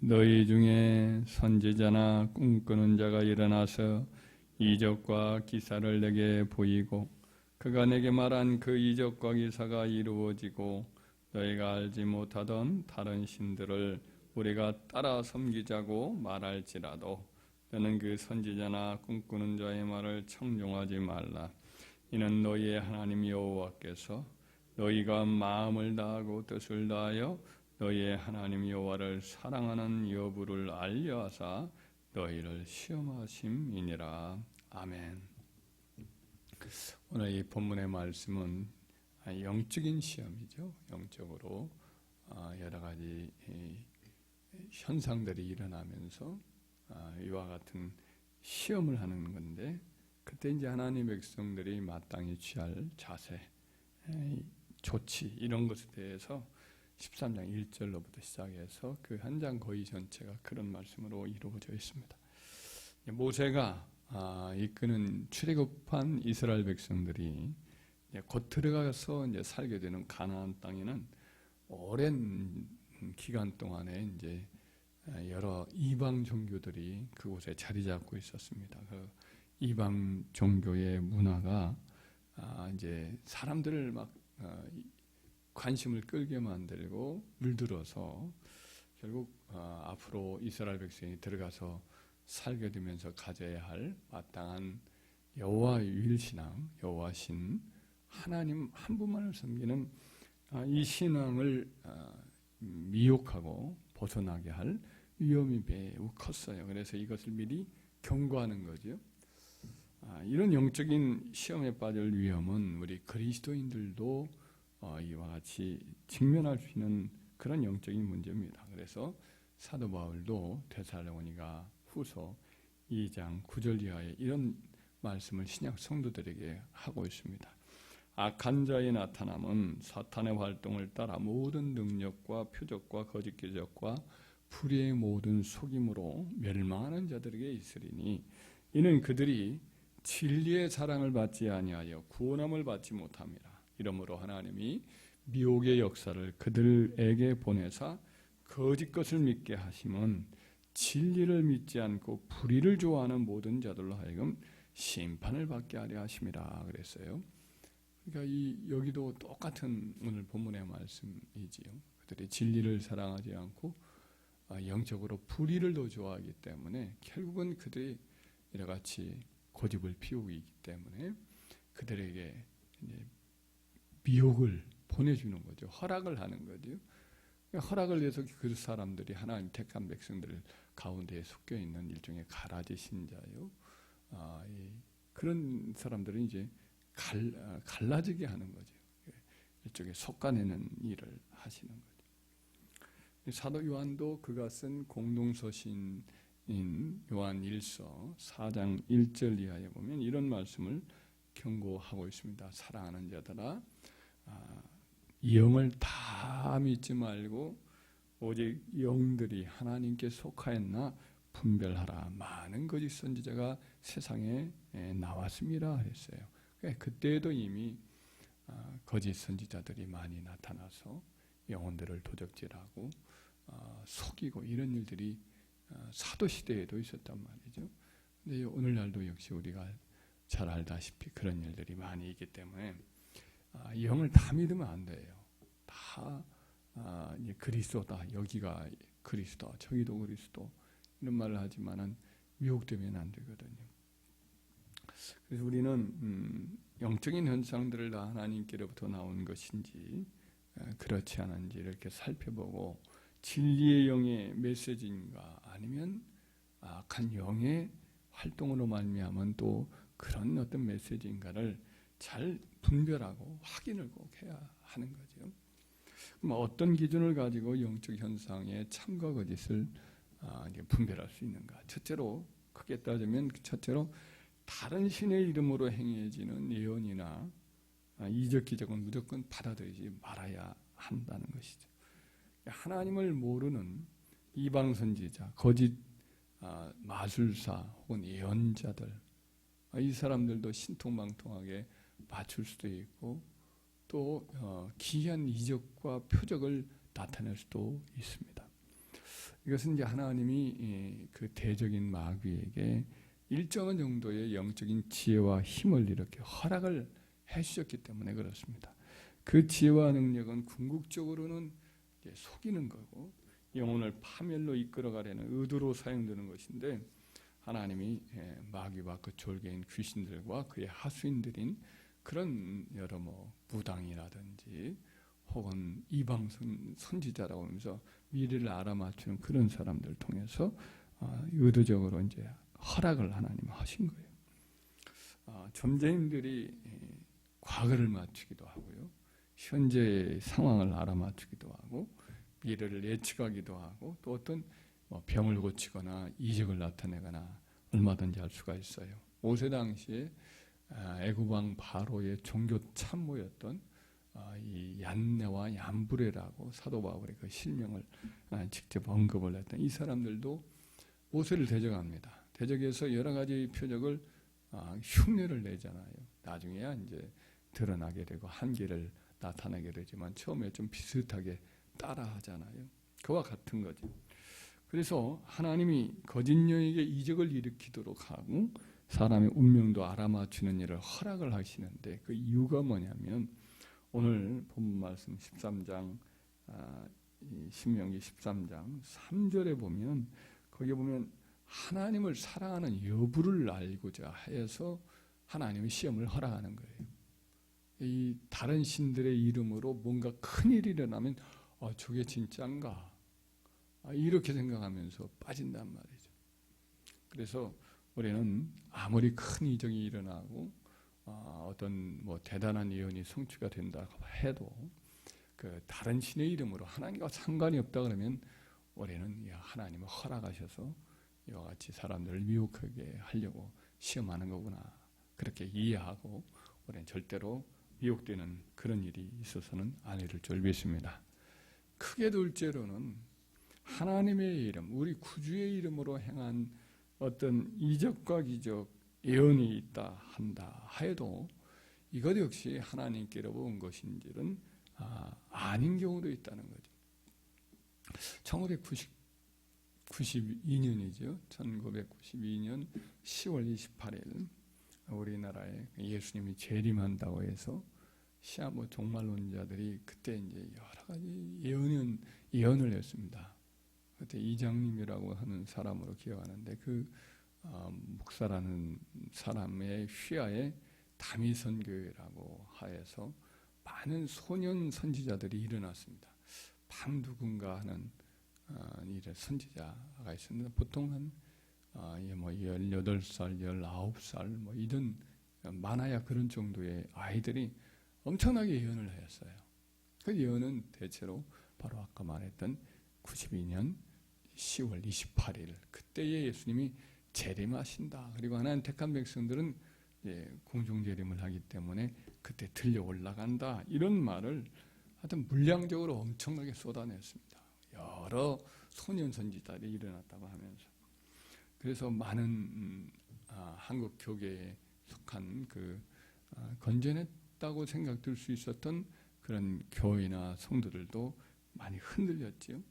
너희 중에 선지자나 꿈꾸는 자가 일어나서 이적과 기사를 내게 보이고 그가 내게 말한 그 이적과 기사가 이루어지고 너희가 알지 못하던 다른 신들을 우리가 따라 섬기자고 말할지라도 너는 그 선지자나 꿈꾸는 자의 말을 청종하지 말라. 이는 너희의 하나님 여호와께서 너희가 마음을 다하고 뜻을 다하여 너희의 하나님 여호와를 사랑하는 여부를 알려하사 너희를 시험하심이니라. 아멘. 오늘 이 본문의 말씀은 영적인 시험이죠. 영적으로 여러 가지 현상들이 일어나면서 이와 같은 시험을 하는 건데, 그때 이제 하나님 백성들이 마땅히 취할 자세, 조치 이런 것에 대해서 13장 1절로부터 시작해서 그 한 장 거의 전체가 그런 말씀으로 이루어져 있습니다. 모세가 이끄는 출애굽한 이스라엘 백성들이 곧 들어가서 이제 살게 되는 가나안 땅에는 오랜 기간 동안에 이제 여러 이방 종교들이 그곳에 자리 잡고 있었습니다. 그 이방 종교의 문화가 이제 사람들을 막 관심을 끌게 만들고 물들어서 결국 앞으로 이스라엘 백성이 들어가서 살게 되면서 가져야 할 마땅한 여호와 유일신앙, 여호와 신 하나님 한 분만을 섬기는 이 신앙을 미혹하고 벗어나게 할 위험이 매우 컸어요. 그래서 이것을 미리 경고하는 거죠. 이런 영적인 시험에 빠질 위험은 우리 그리스도인들도 이와 같이 직면할 수 있는 그런 영적인 문제입니다. 그래서 사도 바울도 데살로니가 후서 2장 9절 이하에 이런 말씀을 신약 성도들에게 하고 있습니다. 악한 자의 나타남은 사탄의 활동을 따라 모든 능력과 표적과 거짓 기적과 불의의 모든 속임으로 멸망하는 자들에게 있으리니 이는 그들이 진리의 사랑을 받지 아니하여 구원함을 받지 못함이라. 이러므로 하나님이 미혹의 역사를 그들에게 보내사 거짓 것을 믿게 하심은 진리를 믿지 않고 불의를 좋아하는 모든 자들로 하여금 심판을 받게 하려 하심이라 그랬어요. 그러니까 여기도 똑같은 오늘 본문의 말씀이지요. 그들이 진리를 사랑하지 않고 영적으로 불의를 더 좋아하기 때문에 결국은 그들이 이와 같이 고집을 피우기 때문에 그들에게 이제 미혹을 보내주는 거죠. 허락을 하는 거죠. 허락을 해서 그 사람들이 하나님 택한 백성들 가운데에 섞여 있는 일종의 가라지 신자요. 그런 사람들은 이제 갈라지게 하는 거죠. 일종의 솎아내는 일을 하시는 거죠. 사도 요한도 그가 쓴 공동서신인 요한 1서 4장 1절 이하에 보면 이런 말씀을 경고하고 있습니다. 사랑하는 자들아, 영을 다 믿지 말고 오직 영들이 하나님께 속하였나 분별하라. 많은 거짓 선지자가 세상에 나왔습니다 했어요. 그때도 이미 거짓 선지자들이 많이 나타나서 영혼들을 도적질하고 속이고 이런 일들이 사도 시대에도 있었단 말이죠. 근데 오늘날도 역시 우리가 잘 알다시피 그런 일들이 많이 있기 때문에 영을 다 믿으면 안 돼요. 다 그리스도다. 여기가 그리스도, 저기도 그리스도 이런 말을 하지만은 미혹되면 안 되거든요. 그래서 우리는 영적인 현상들을 다 하나님께로부터 나온 것인지 그렇지 않은지 이렇게 살펴보고 진리의 영의 메시지인가 아니면 악한 영의 활동으로 말미암은 또 그런 어떤 메시지인가를 잘 분별하고 확인을 꼭 해야 하는 거죠. 그럼 어떤 기준을 가지고 영적 현상의 참과 거짓을 분별할 수 있는가? 첫째로 크게 따지면 첫째로 다른 신의 이름으로 행해지는 예언이나 이적 기적은 무조건 받아들이지 말아야 한다는 것이죠. 하나님을 모르는 이방 선지자, 거짓 마술사 혹은 예언자들, 이 사람들도 신통방통하게 맞출 수도 있고 또 기이한 이적과 표적을 나타낼 수도 있습니다. 이것은 이제 하나님이 그 대적인 마귀에게 일정한 정도의 영적인 지혜와 힘을 이렇게 허락을 해주셨기 때문에 그렇습니다. 그 지혜와 능력은 궁극적으로는 속이는 거고 영혼을 파멸로 이끌어가려는 의도로 사용되는 것인데, 하나님이 마귀와 그 졸개인 귀신들과 그의 하수인들인 그런 여러 무당이라든지 혹은 이방 선지자라고 하면서 미래를 알아맞추는 그런 사람들을 통해서 의도적으로 이제 허락을 하나님 하신 거예요. 점쟁이들이 과거를 맞추기도 하고요, 현재의 상황을 알아맞추기도 하고, 미래를 예측하기도 하고, 또 어떤 병을 고치거나 이적을 나타내거나 얼마든지 할 수가 있어요. 5세 당시에 애굽 왕 바로의 종교 참모였던 이 얀네와 얀브레라고 사도 바울의 그 실명을 직접 언급을 했던 이 사람들도 모세를 대적합니다. 대적해서 여러 가지 표적을 흉내를 내잖아요. 나중에야 이제 드러나게 되고 한계를 나타나게 되지만 처음에 좀 비슷하게 따라하잖아요. 그와 같은 거죠. 그래서 하나님이 거짓 여인에게 이적을 일으키도록 하고 사람의 운명도 알아맞추는 일을 허락을 하시는데, 그 이유가 뭐냐면 오늘 본문 말씀 13장 신명기 13장 3절에 보면, 거기에 보면 하나님을 사랑하는 여부를 알고자 해서 하나님의 시험을 허락하는 거예요. 이 다른 신들의 이름으로 뭔가 큰일이 일어나면 저게 진짜인가? 이렇게 생각하면서 빠진단 말이죠. 그래서 우리는 아무리 큰 이적이 일어나고 어떤 대단한 예언이 성취가 된다고 해도 그 다른 신의 이름으로 하나님과 상관이 없다 그러면 우리는 하나님을 허락하셔서 이와 같이 사람들을 미혹하게 하려고 시험하는 거구나, 그렇게 이해하고 우리는 절대로 미혹되는 그런 일이 있어서는 아니를 줄 믿습니다. 크게 둘째로는 하나님의 이름, 우리 구주의 이름으로 행한 어떤 이적과 기적, 예언이 있다 한다 하여도 이것 역시 하나님께로 온 것인지는 아닌 경우도 있다는 거죠. 1992년이죠. 1992년 10월 28일 우리나라에 예수님이 재림한다고 해서 시아모 종말론자들이 그때 이제 여러 가지 예언을 했습니다. 그때 이장님이라고 하는 사람으로 기억하는데, 그 목사라는 사람의 휘하에 다미선교회라고 하여서 많은 소년 선지자들이 일어났습니다. 밤두군가 하는 이런 선지자가 있었는데, 보통 한 18살, 19살 이런 많아야 그런 정도의 아이들이 엄청나게 예언을 했어요. 그 예언은 대체로 바로 아까 말했던 92년 10월 28일 그때에 예수님이 재림하신다. 그리고 하나님 택한 백성들은 공중 재림을 하기 때문에 그때 들려 올라간다. 이런 말을 하여튼 물량적으로 엄청나게 쏟아냈습니다. 여러 소년 선지자들이 일어났다고 하면서. 그래서 많은 한국 교계에 속한 건전했다고 생각될 수 있었던 그런 교회나 성도들도 많이 흔들렸죠.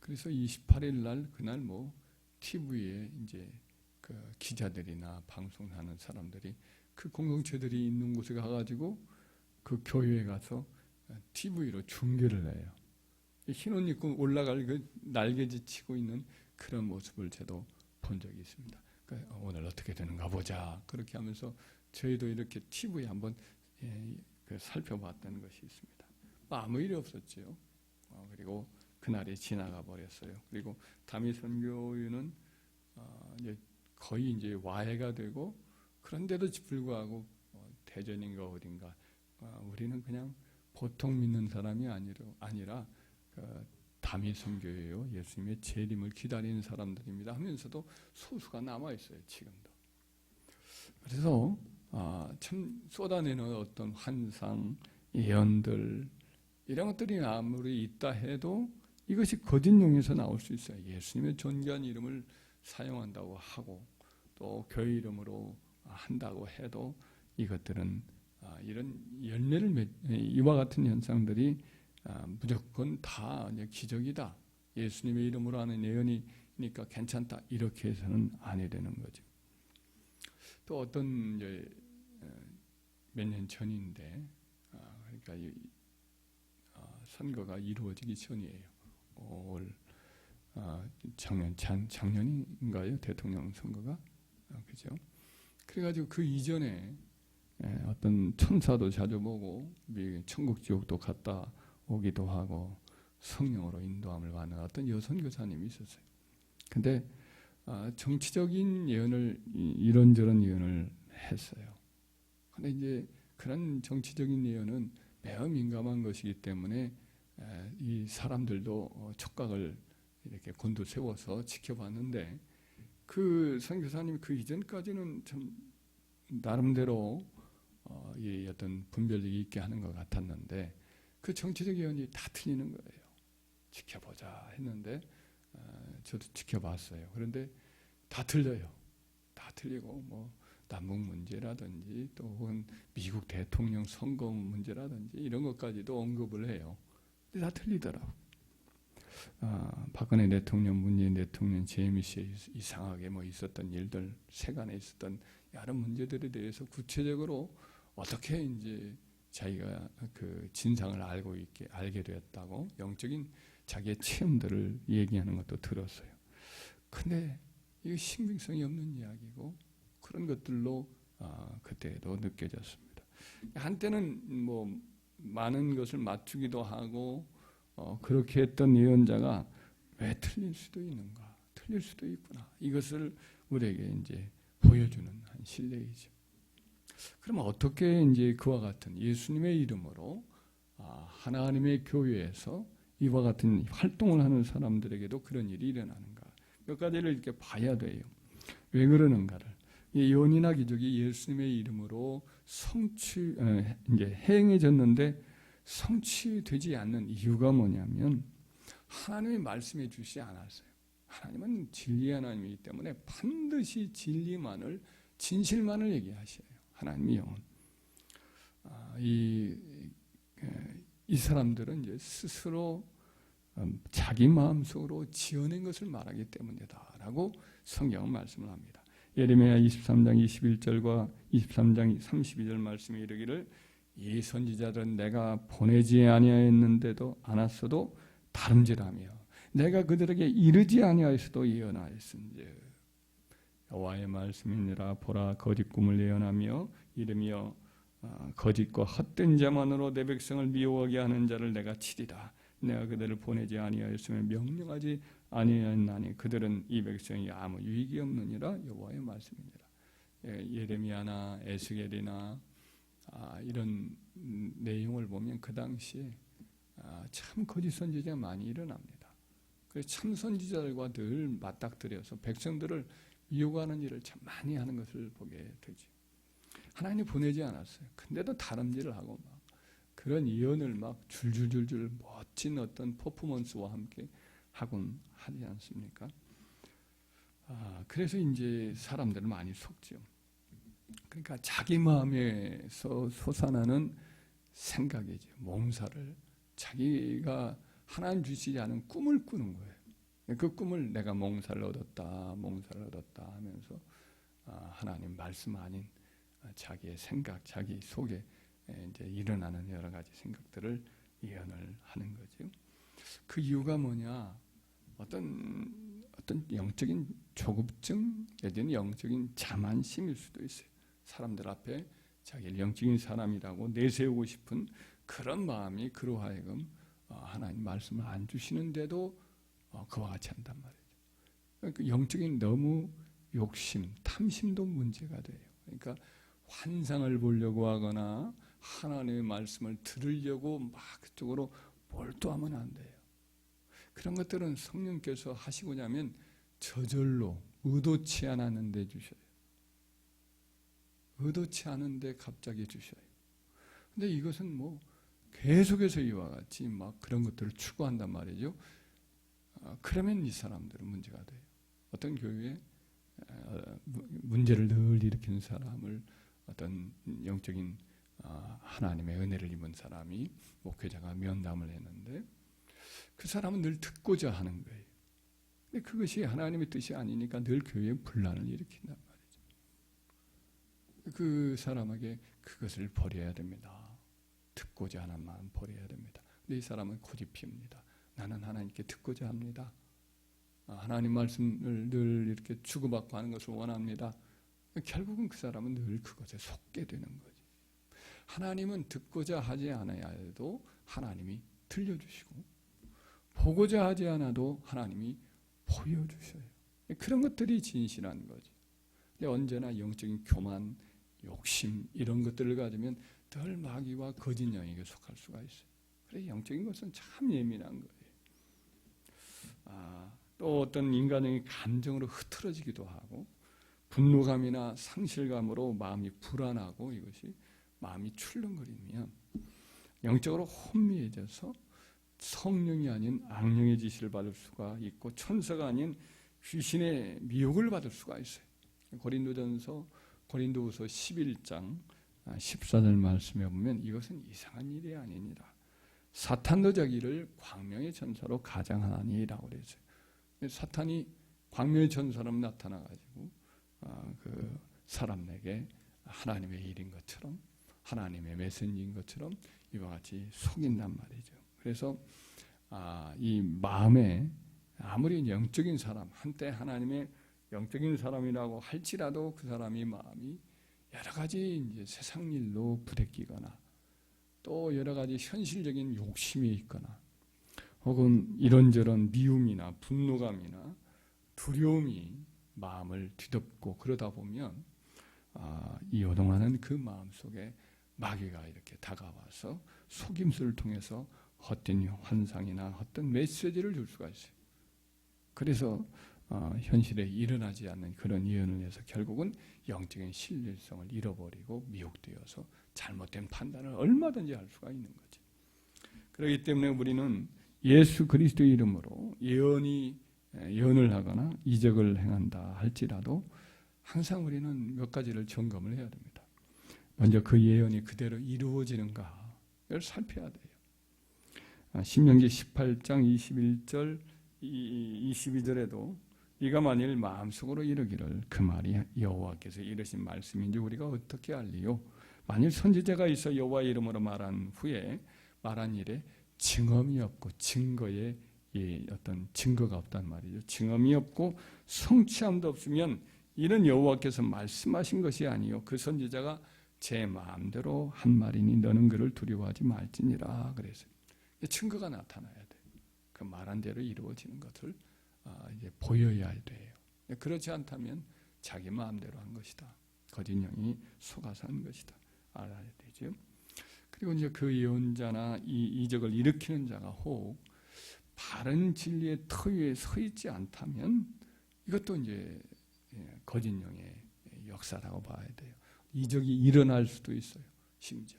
그래서 28일 날 그날 TV에 이제 그 기자들이나 방송하는 사람들이 그 공동체들이 있는 곳에 가가지고 그 교회에 가서 TV로 중계를 해요. 흰 옷 입고 올라갈 그 날개짓 치고 있는 그런 모습을 저도 본 적이 있습니다. 오늘 어떻게 되는가 보자. 그렇게 하면서 저희도 이렇게 TV에 한번 살펴봤던 것이 있습니다. 아무 일이 없었죠. 그리고 그날이 지나가 버렸어요. 그리고 다미선교회는 거의 이제 와해가 되고, 그런데도 불구하고 대전인가 어딘가 우리는 그냥 보통 믿는 사람이 아니라 다미선교회요, 예수님의 재림을 기다리는 사람들입니다 하면서도 소수가 남아 있어요, 지금도. 그래서 참 쏟아내는 어떤 환상, 예언들 이런 것들이 아무리 있다 해도 이것이 거짓 용에서 나올 수 있어요. 예수님의 존귀한 이름을 사용한다고 하고 또 교회 이름으로 한다고 해도 이것들은 이런 열매를 이와 같은 현상들이 무조건 다 기적이다, 예수님의 이름으로 하는 예언이니까 괜찮다. 이렇게 해서는 아니 되는 거죠. 또 어떤 몇 년 전인데, 그러니까 선거가 이루어지기 전이에요. 올 작년인가요? 대통령 선거가 그죠? 그래가지고 그 이전에 어떤 천사도 자주 보고 천국 지옥도 갔다 오기도 하고 성령으로 인도함을 받는 어떤 여선교사님이 있었어요. 근데 정치적인 예언을 이런저런 예언을 했어요. 근데 이제 그런 정치적인 예언은 매우 민감한 것이기 때문에 이 사람들도 촉각을 이렇게 곤두세워서 지켜봤는데 그 선교사님이 그 이전까지는 참 나름대로 이 어떤 분별력이 있게 하는 것 같았는데 그 정치적 예언이 다 틀리는 거예요. 지켜보자 했는데 저도 지켜봤어요. 그런데 다 틀려요. 다 틀리고 뭐 남북 문제라든지 또 혹은 미국 대통령 선거 문제라든지 이런 것까지도 언급을 해요. 근데 다 틀리더라고. 박근혜 대통령, 문재인 대통령, 재미 씨에 이상하게 뭐 있었던 일들, 세간에 있었던 여러 문제들에 대해서 구체적으로 어떻게 이제 자기가 그 진상을 알게 되었다고 영적인 자기의 체험들을 얘기하는 것도 들었어요. 근데 이거 신빙성이 없는 이야기고 그런 것들로 그때도 느껴졌습니다. 한때는 뭐 많은 것을 맞추기도 하고 그렇게 했던 예언자가 왜 틀릴 수도 있는가? 틀릴 수도 있구나. 이것을 우리에게 이제 보여주는 한 신뢰이죠. 그러면 어떻게 이제 그와 같은 예수님의 이름으로 하나님의 교회에서 이와 같은 활동을 하는 사람들에게도 그런 일이 일어나는가? 몇 가지를 이렇게 봐야 돼요. 왜 그러는가를. 이 요니나 기적이 예수님의 이름으로 이제 행해졌는데 성취되지 않는 이유가 뭐냐면 하나님이 말씀해 주시지 않았어요. 하나님은 진리의 하나님이기 때문에 반드시 진실만을 얘기하셔요. 하나님이 영혼. 이 사람들은 이제 스스로 자기 마음속으로 지어낸 것을 말하기 때문이다라고 성경은 말씀을 합니다. 예레미야 23장 21절과 23장 32절 말씀에 이르기를 이 선지자들은 내가 보내지 아니하였는데도 않았어도 다름질하며 내가 그들에게 이르지 아니하였어도 예언하였은즉 여호와의 말씀이니라. 보라 거짓 꿈을 예언하며 이르며 거짓과 헛된 자만으로 내 백성을 미워하게 하는 자를 내가 치리라. 내가 그들을 보내지 아니하였으며 명령하지 아니하였나니 그들은 이 백성이 아무 유익이 없느니라. 여호와의 말씀이니라. 예레미야나 에스겔이나 이런 내용을 보면 그 당시에 참 거짓 선지자가 많이 일어납니다. 그래서 참 선지자들과 늘 맞닥뜨려서 백성들을 미혹하는 일을 참 많이 하는 것을 보게 되죠. 하나님이 보내지 않았어요. 근데도 다름질을 하고 막 그런 예언을 막 줄줄줄줄 멋진 어떤 퍼포먼스와 함께 하곤 하지 않습니까? 그래서 이제 사람들은 많이 속죠. 그러니까 자기 마음에서 솟아나는 생각이죠. 몸살을 자기가 하나님 주시지 않은 꿈을 꾸는 거예요. 그 꿈을 내가 몽살을 얻었다 하면서 하나님 말씀 아닌 자기의 생각, 자기 속에 이제 일어나는 여러 가지 생각들을 예언을 하는 거죠. 그 이유가 뭐냐? 어떤 영적인 조급증, 내지는 영적인 자만심일 수도 있어요. 사람들 앞에 자기를 영적인 사람이라고 내세우고 싶은 그런 마음이 그로 하여금 하나님 말씀을 안 주시는데도 그와 같이 한단 말이죠. 그러니까 영적인 너무 욕심, 탐심도 문제가 돼요. 그러니까 환상을 보려고 하거나 하나님의 말씀을 들으려고 막 그쪽으로 몰두하면 안 돼요. 그런 것들은 성령께서 하시고자 하면 저절로 의도치 않았는데 주셔요. 의도치 않은데 갑자기 주셔요. 근데 이것은 뭐 계속해서 이와 같이 막 그런 것들을 추구한단 말이죠. 그러면 이 사람들은 문제가 돼요. 어떤 교회에 문제를 늘 일으키는 사람을 어떤 영적인 하나님의 은혜를 입은 사람이 목회자가 면담을 했는데 그 사람은 늘 듣고자 하는 거예요. 근데 그것이 하나님의 뜻이 아니니까 늘 교회에 분란을 일으킨단 말이죠. 그 사람에게 그것을 버려야 됩니다. 듣고자 하는 마음 버려야 됩니다. 근데 이 사람은 고집 피웁니다. 나는 하나님께 듣고자 합니다. 하나님 말씀을 늘 이렇게 주고받고 하는 것을 원합니다. 결국은 그 사람은 늘 그것에 속게 되는 거죠. 하나님은 듣고자 하지 않아야 해도 하나님이 들려주시고, 보고자 하지 않아도 하나님이 보여주셔요. 그런 것들이 진실한 거죠. 근데 언제나 영적인 교만, 욕심 이런 것들을 가지면 늘 마귀와 거짓 영에게 속할 수가 있어요. 그래서 영적인 것은 참 예민한 거예요. 또 어떤 인간의 감정으로 흐트러지기도 하고, 분노감이나 상실감으로 마음이 불안하고, 이것이 마음이 출렁거리면 영적으로 혼미해져서 성령이 아닌 악령의 지시를 받을 수가 있고, 천사가 아닌 귀신의 미혹을 받을 수가 있어요. 고린도후서 11장 14절 말씀에 보면 이것은 이상한 일이 아니니라. 사탄도 자기를 광명의 전사로 가장하니라고 그랬어요. 사탄이 광명의 전사로 나타나가지고 그 사람에게 하나님의 일인 것처럼, 하나님의 메신저인 것처럼 이와 같이 속인단 말이죠. 그래서 이 마음에 아무리 영적인 사람, 한때 하나님의 영적인 사람이라고 할지라도 그 사람이 마음이 여러 가지 이제 세상 일로 부대끼거나, 또 여러 가지 현실적인 욕심이 있거나, 혹은 이런저런 미움이나 분노감이나 두려움이 마음을 뒤덮고 그러다 보면 이 요동하는 그 마음 속에 마귀가 이렇게 다가와서 속임수를 통해서 헛된 환상이나 헛된 메시지를 줄 수가 있어요. 그래서 현실에 일어나지 않는 그런 예언을 해서 결국은 영적인 신뢰성을 잃어버리고 미혹되어서 잘못된 판단을 얼마든지 할 수가 있는 거죠. 그렇기 때문에 우리는 예수 그리스도의 이름으로 예언을 하거나 이적을 행한다 할지라도 항상 우리는 몇 가지를 점검을 해야 됩니다. 먼저 그 예언이 그대로 이루어지는가를 살펴야 돼요. 신명기 18장 21절 22절에도 네가 만일 마음속으로 이르기를 그 말이 여호와께서 이르신 말씀인지 우리가 어떻게 알리요? 만일 선지자가 있어 여호와의 이름으로 말한 후에 말한 일에 증언이 없고 증거에 어떤 증거가 없단 말이죠. 증언이 없고 성취함도 없으면 이는 여호와께서 말씀하신 것이 아니요 그 선지자가 제 마음대로 한 말이니 너는 그를 두려워하지 말지니라 그래서 증거가 나타나야 돼요. 그 말한 대로 이루어지는 것을 이제 보여야 돼요. 그렇지 않다면 자기 마음대로 한 것이다. 거짓 영이 속아서 한 것이다. 알아야 되죠. 그리고 이제 그 예언자나 이 이적을 일으키는 자가 혹 바른 진리의 터 위에 서 있지 않다면 이것도 이제 거짓 영의 역사라고 봐야 돼요. 이적이 일어날 수도 있어요. 심지어.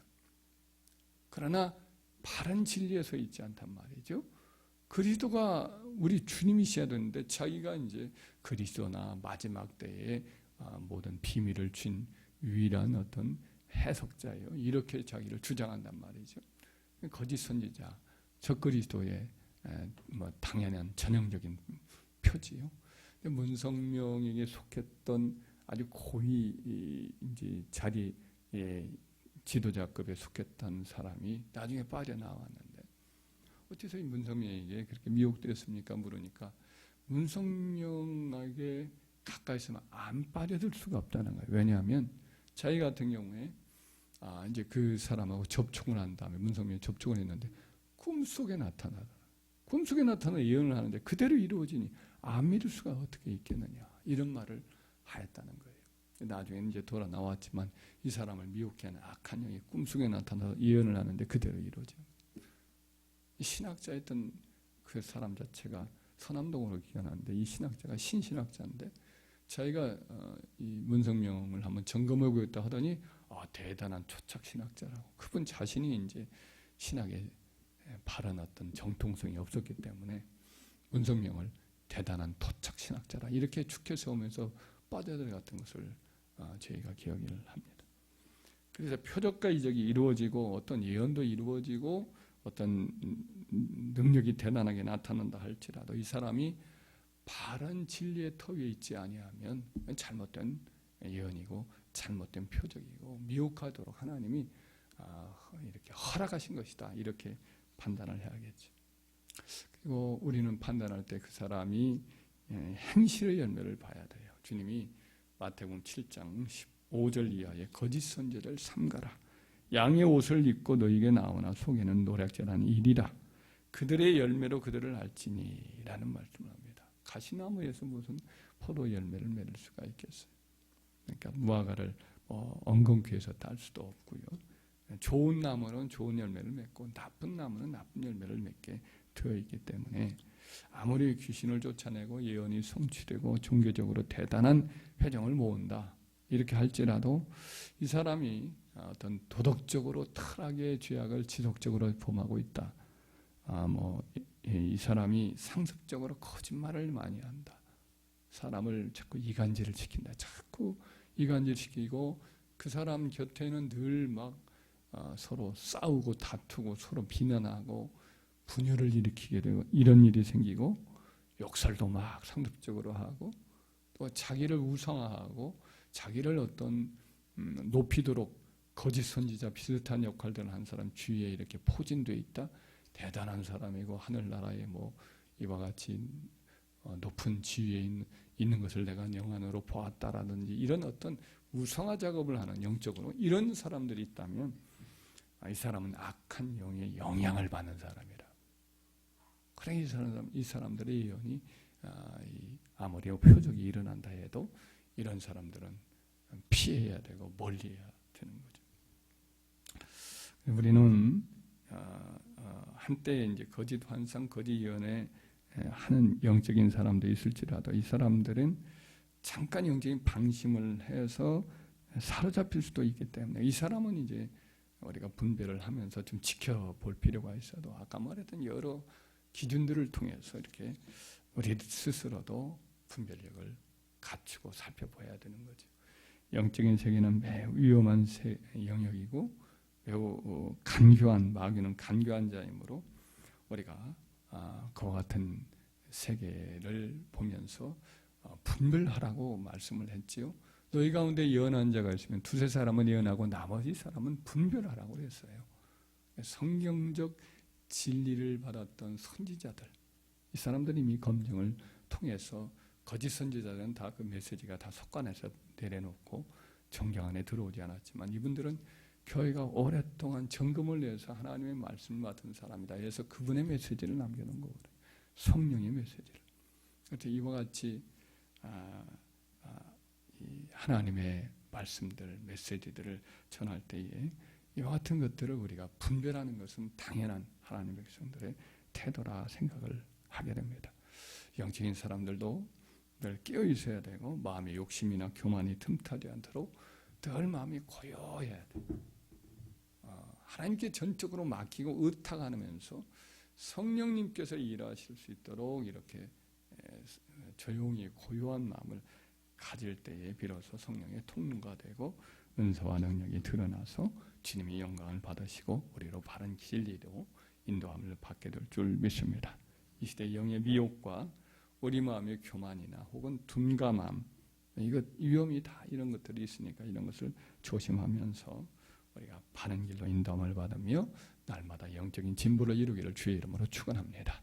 그러나 바른 진리에 서 있지 않단 말이죠. 그리스도가 우리 주님이셔야 되는데 자기가 이제 그리스도나 마지막 때에 모든 비밀을 쥔 유일한 어떤 해석자예요. 이렇게 자기를 주장한단 말이죠. 거짓 선지자, 적그리스도의 당연한 전형적인 표지요. 문성명에게 속했던 아주 고위 이제 자리의 지도자급에 속했던 사람이 나중에 빠져나왔는데 어째서 이 문성명에게 그렇게 미혹되었습니까? 물으니까 문성명에게 가까이 있으면 안 빠져들 수가 없다는 거예요. 왜냐하면 자기 같은 경우에 이제 그 사람하고 접촉을 한 다음에 문성명이 접촉을 했는데 꿈속에 나타나더라. 꿈속에 나타나 예언을 하는데 그대로 이루어지니 안 믿을 수가 어떻게 있겠느냐 이런 말을 하였다는 거예요. 나중에 이제 돌아 나왔지만 이 사람을 미혹해 하는 악한 영이 꿈속에 나타나서 예언을 하는데 그대로 이루어지는 거예요. 신학자였던 그 사람 자체가 서남동으로 기원하는데 이 신학자가 신신학자인데 자기가 이 문성명을 한번 점검하고 있다 하더니 대단한 초착 신학자라고 그분 자신이 이제 신학에 바른 어떤 정통성이 없었기 때문에 문성명을 대단한 토착 신학자라 이렇게 축해 세우면서 빠져들어갔던 것을 저희가 기억을 합니다. 그래서 표적과 이적이 이루어지고 어떤 예언도 이루어지고 어떤 능력이 대단하게 나타난다 할지라도 이 사람이 바른 진리의 터 위에 있지 아니하면 잘못된 예언이고 잘못된 표적이고 미혹하도록 하나님이 이렇게 허락하신 것이다, 이렇게 판단을 해야겠죠. 그리고 우리는 판단할 때 그 사람이 행실의 열매를 봐야 돼요. 주님이 마태복음 7장 15절 이하의 거짓 선지자를 삼가라. 양의 옷을 입고 너에게 나오나 속에는 노략질하는 일이라. 그들의 열매로 그들을 알지니 라는 말씀을 합니다. 가시나무에서 무슨 포도 열매를 맺을 수가 있겠어요. 그러니까 무화과를 엉겅퀴에서 딸 수도 없고요. 좋은 나무는 좋은 열매를 맺고 나쁜 나무는 나쁜 열매를 맺게 되어 있기 때문에 아무리 귀신을 쫓아내고 예언이 성취되고 종교적으로 대단한 회정을 모은다 이렇게 할지라도 이 사람이 어떤 도덕적으로 타락의 죄악을 지속적으로 범하고 있다. 이 사람이 상습적으로 거짓말을 많이 한다. 사람을 자꾸 이간질을 시킨다. 자꾸 이간질시키고 그 사람 곁에는 늘 막 서로 싸우고 다투고 서로 비난하고 분열을 일으키게 되고 이런 일이 생기고 욕설도 막 상습적으로 하고 또 자기를 우상화하고 자기를 어떤 높이도록 거짓 선지자 비슷한 역할들을 한 사람 주위에 이렇게 포진되어 있다. 대단한 사람이고 하늘나라에 이와 같이 높은 지위에 있는 것을 내가 영안으로 보았다라든지 이런 어떤 우상화 작업을 하는 영적으로 이런 사람들이 있다면 이 사람은 악한 영의 영향을 받는 사람이라. 그래 이 사람들의 예언이 아무리 표적이 일어난다 해도 이런 사람들은 피해야 되고 멀리해야 되는 거죠. 우리는 한때 이제 거짓 환상, 거짓 예언에 하는 영적인 사람도 있을지라도 이 사람들은 잠깐 영적인 방심을 해서 사로잡힐 수도 있기 때문에 이 사람은 이제 우리가 분별을 하면서 좀 지켜볼 필요가 있어도 아까 말했던 여러 기준들을 통해서 이렇게 우리 스스로도 분별력을 갖추고 살펴봐야 되는 거죠. 영적인 세계는 매우 위험한 영역이고 매우 간교한, 마귀는 간교한 자이므로 우리가 그와 같은 세계를 보면서 분별하라고 말씀을 했지요. 너희 가운데 예언한 자가 있으면 두세 사람은 예언하고 나머지 사람은 분별하라고 했어요. 성경적 진리를 받았던 선지자들, 이 사람들이 이미 검증을 통해서 거짓 선지자들은 다 그 메시지가 다 속관해서 내려놓고 정경 안에 들어오지 않았지만 이분들은 교회가 오랫동안 점검을 내서 하나님의 말씀을 맡은 사람이다. 그래서 그분의 메시지를 남겨놓은 거거든요. 성령의 메시지를. 그래서 이와 같이 이 하나님의 말씀들, 메시지들을 전할 때에 이와 같은 것들을 우리가 분별하는 것은 당연한 하나님의 백성들의 태도라 생각을 하게 됩니다. 영적인 사람들도 늘 깨어 있어야 되고 마음의 욕심이나 교만이 틈타지 않도록 늘 마음이 고요해야 돼요. 하나님께 전적으로 맡기고 의탁하면서 성령님께서 일하실 수 있도록 이렇게 조용히 고요한 마음을 가질 때에 비로소 성령의 통로가 되고 은사와 능력이 드러나서 주님이 영광을 받으시고 우리로 바른 진리로 인도함을 받게 될 줄 믿습니다. 이 시대 영의 미혹과 우리 마음의 교만이나 혹은 둔감함, 이것 위험이 다 이런 것들이 있으니까 이런 것을 조심하면서 우리가 바른 길로 인도함을 받으며 날마다 영적인 진보를 이루기를 주의 이름으로 축원합니다.